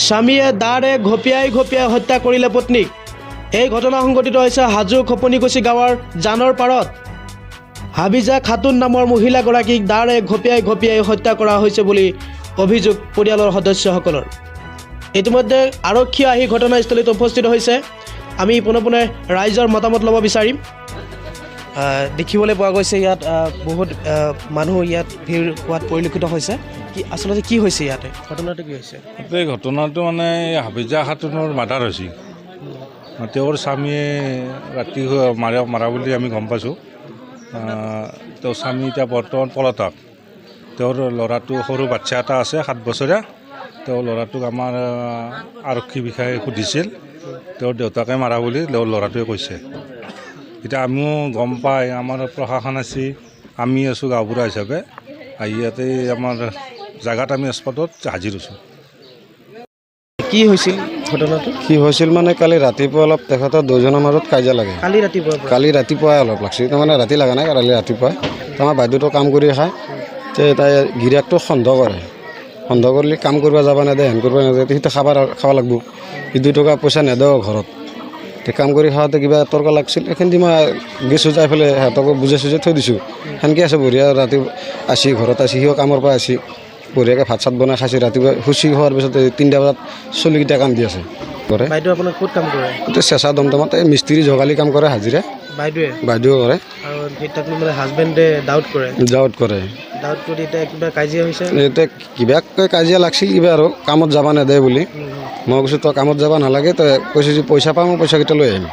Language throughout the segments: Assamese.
স্বামীয়ে দাৰে ঘপিয়াই হত্যা কৰিলে পত্নীক। এই ঘটনা সংঘটিত হৈছে হাজো খপনিকুছি গাঁৱৰ জানৰ পাৰত। হাবিজা খাতুন নামৰ মহিলাগৰাকীক দাৰে ঘপিয়াই হত্যা কৰা হৈছে বুলি অভিযোগ পৰিয়ালৰ সদস্যসকলৰ। ইতিমধ্যে আৰক্ষী আহি ঘটনাস্থলীত উপস্থিত হৈছে। আমি পোনে ৰাইজৰ মতামত ল'ব বিচাৰিম। দেখিবলৈ পোৱা গৈছে ইয়াত বহুত মানুহ ইয়াত ভিৰ হোৱাত পৰিলক্ষিত হৈছে। আচলতে কি হৈছে ইয়াতে ঘটনাটো কি হৈছে? এই ঘটনাটো মানে হাবিজা খাতুনৰ মাৰ্ডাৰ হৈছিল। তেওঁৰ স্বামীয়ে ৰাতি মাৰা বুলি আমি গম পাইছোঁ। তেওঁৰ স্বামী এতিয়া বৰ্তমান পলাতক। তেওঁৰ ল'ৰাটো সৰু বাচ্ছা এটা আছে 7 বছৰীয়া। তেওঁৰ ল'ৰাটোক আমাৰ আৰক্ষী বিষয়াই সুধিছিল, তেওঁৰ দেউতাকে মাৰা বুলি ল'ৰাটোৱে কৈছে। এতিয়া আমিও গম পাই আমাৰ প্ৰশাসন আছে, আমি আছোঁ গাঁওবুঢ়া হিচাপে আহি ইয়াতে আমাৰ জাগাত আমি স্পটত হাজিৰ হৈছোঁ। কি হৈছিল ঘটনাটো? কি হৈছিল মানে কালি ৰাতিপুৱা অলপ তেখেতৰ দুজনৰ মাজত কাজিয়া লাগে। কালি ৰাতিপুৱাই অলপ লাগছিল, তাৰমানে ৰাতি লগা নাই, কালি ৰাতিপুৱাই। আমাৰ বাইদেউটো কাম কৰি খায়, তাই গিৰিয়েকটো সন্দেহ কৰে। সন্দেহ কৰিলে কাম কৰিব যাব নেদে, হেন কৰিব নেদে, সেইটো খাব লাগিব। 2 টকা পইচা নেদেও ঘৰত। কাম কৰি খাওঁতে কিবা তৰ্ক লাগিছিল, এইখিনি মই গেছোঁ যাই পেলাই সিহঁতকো বুজাই চুজাই থৈ দিছোঁ। সেনেকৈ আছে বঢ়িয়া। ৰাতি আছি ঘৰত আছি, সিও কামৰ পৰা আছি বঢ়িয়াকৈ ভাত চাত বনাই খাইছে। ৰাতিপুৱা শুচি খোৱাৰ পিছত 3টা বজাত চলিকেইটা কাম দি আছে কৰে। বাইদেউ আপোনাৰ ক'ত কাম কৰে? গোটেই চেঁচা দমদমত এই মিস্ত্ৰী জগালি কাম কৰে, হাজিৰা বাইদেউ কৰে। আৰু তাক মানে হাজবেণ্ডে ডাউট কৰে কৰি এতিয়া কিবা কাজিয়া হৈছে। এতিয়া কিবাকৈ কাজিয়া লাগছিল কিবা আৰু কামত যাব নেদে বুলি। মই কৈছোঁ তই কামত যাব নালাগে, তই কৈছোঁ যে পইচা পাওঁ, মই পইচাকেইটা লৈ আহিম,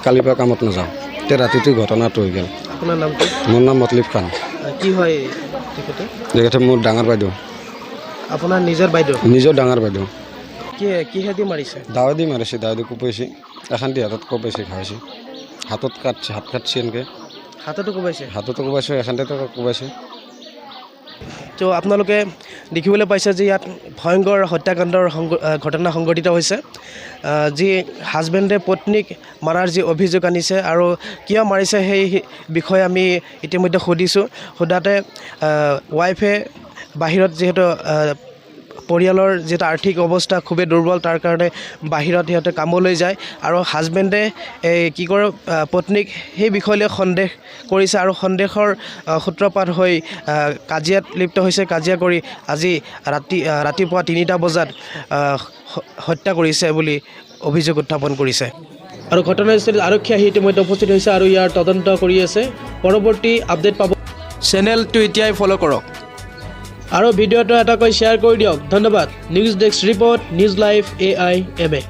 কালিৰ পৰা কামত নাযাওঁ। এতিয়া ৰাতিটো ঘটনাটো হৈ গ'ল। আপোনাৰ নামটো? মোৰ নাম মতলিব খান। কি হয় তেখেতে মোৰ ডাঙৰ বাইদেউ। আপোনাৰ নিজৰ বাইদেউ? নিজৰ ডাঙৰ বাইদেউ। কিহেদি মাৰিছে? দাৱে দি মাৰিছে, দাৱে দি কোবাইছে, এখানটি হাতত কোবাইছে, খাইছে, হাতত কাটছে, হাত কাটছে এনেকৈ। হাততো কোবাইছে? এখানটিতো কোবাইছে। তো আপোনালোকে দেখিবলৈ পাইছে যে ইয়াত ভয়ংকৰ হত্যাকাণ্ডৰ ঘটনা সংঘটিত হৈছে। যি হাজবেণ্ডে পত্নীক মাৰাৰ যি অভিযোগ আনিছে আৰু কিয় মাৰিছে সেই বিষয়ে আমি ইতিমধ্যে সুধিছোঁ। সোধাতে ৱাইফে বাহিৰত যিহেতু পৰিয়ালৰ যিহেতু আৰ্থিক অৱস্থা খুবেই দুৰ্বল, তাৰ কাৰণে বাহিৰত সিহঁতে কামলৈ যায় আৰু হাজবেণ্ডে কি কৰে পত্নীক সেই বিষয়লৈ সন্দেহ কৰিছে আৰু সন্দেহৰ সূত্ৰপাত হৈ কাজিয়াত লিপ্ত হৈছে। কাজিয়া কৰি আজি ৰাতিপুৱা 3টা বজাত হত্যা কৰিছে বুলি অভিযোগ উত্থাপন কৰিছে। আৰু ঘটনাস্থলীত আৰক্ষী আহি ইতিমধ্যে উপস্থিত হৈছে আৰু ইয়াৰ তদন্ত কৰি আছে। পৰৱৰ্তী আপডেট পাব। চেনেলটো এতিয়াই ফ'ল' কৰক আৰু ভিডিঅ'টো এটাকৈ শ্বেয়াৰ কৰি দিয়ক। ধন্যবাদ। News desk report, news live AI MA।